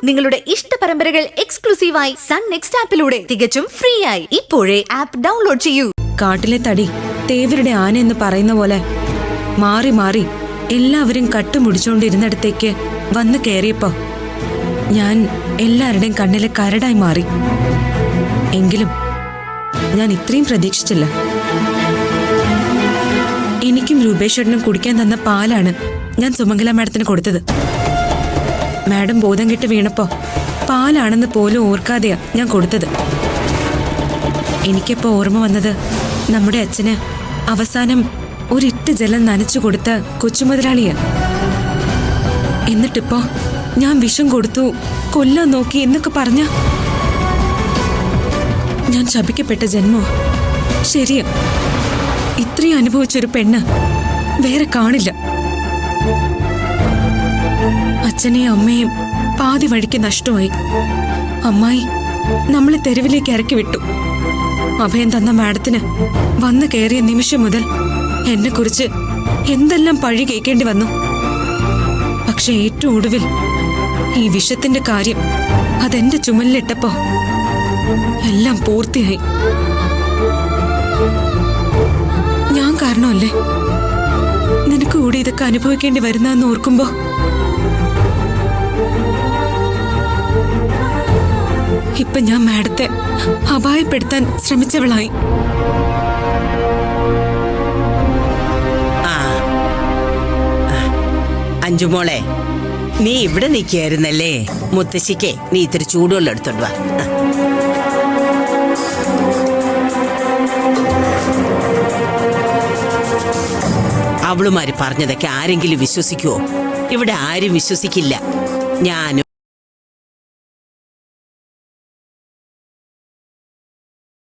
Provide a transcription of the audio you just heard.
നിങ്ങളുടെ ഇഷ്ട പരമ്പരകൾ എക്സ്ക്ലൂസീവായി സൺ നെക്സ്റ്റ് ആപ്പിലൂടെ തികച്ചും ഫ്രീ ആയി ഇപ്പോഴേ ആപ്പ് ഡൗൺലോഡ് ചെയ്യൂ. കാട്ടിലെ തടി തേവരുടെ ആന എന്ന് പറയുന്ന പോലെ മാറി മാറി എല്ലാവരും കട്ടുമുടിച്ചോണ്ടിരുന്നിടത്തേക്ക് വന്നു കയറിയപ്പോ ഞാൻ എല്ലാവരുടെയും കണ്ണിലെ കരടായി മാറി. എങ്കിലും ഞാൻ ഇത്രയും പ്രതീക്ഷിച്ചില്ല. എനിക്കും രൂപേശ്വരനും കുടിക്കാൻ തന്ന പാലാണ് ഞാൻ സുമംഗല മാഡത്തിന് കൊടുത്തത്. മാഡം ബോധം കെട്ട് വീണപ്പോ പാലാണെന്ന് പോലും ഓർക്കാതെയാ ഞാൻ കൊടുത്തത്. എനിക്കിപ്പോ ഓർമ്മ വന്നത് നമ്മുടെ അച്ഛന് അവസാനം ഒരിറ്റ് ജലം നനച്ചു കൊടുത്ത കൊച്ചുമുതലാളിയാ. എന്നിട്ടിപ്പോ ഞാൻ വിഷം കൊടുത്തു, കൊല്ലാൻ നോക്കി എന്നൊക്കെ പറഞ്ഞ ഞാൻ ശപിക്കപ്പെട്ട ജന്മോ. ശരിയാ, ഇത്രയും അനുഭവിച്ചൊരു പെണ്ണ് വേറെ കാണില്ല. അച്ഛനെയും അമ്മയും പാതി വഴിക്ക് നഷ്ടമായി. അമ്മായി നമ്മളെ തെരുവിലേക്ക് ഇറക്കി വിട്ടു. അഭയം തന്ന മാഡത്തിന് വന്നു കയറിയ നിമിഷം മുതൽ എന്നെ കുറിച്ച് എന്തെല്ലാം പഴി കേൾക്കേണ്ടി വന്നു. പക്ഷെ ഏറ്റവും ഒടുവിൽ ഈ വിഷത്തിന്റെ കാര്യം അതെന്റെ ചുമലിലിട്ടപ്പോ എല്ലാം പൂർത്തിയായി. ഞാൻ കാരണമല്ലേ നിനക്ക് കൂടി ഇതൊക്കെ അനുഭവിക്കേണ്ടി വരുന്നെന്ന് ഓർക്കുമ്പോ ഇപ്പൊ ഞാൻ മാഡത്തെ അപായപ്പെടുത്താൻ ശ്രമിച്ചവളായി. അഞ്ജുമോളെ, നീ ഇവിടെ നിൽക്കായിരുന്നല്ലേ? മുത്തശ്ശിക്ക് നീ ഇത്തിരി ചൂടുവെള്ളം എടുത്തോണ്ട് വാ. അവളുമാര് പറഞ്ഞതൊക്കെ ആരെങ്കിലും വിശ്വസിക്കുവോ? ഇവിടെ ആരും വിശ്വസിക്കില്ല. ഞാനും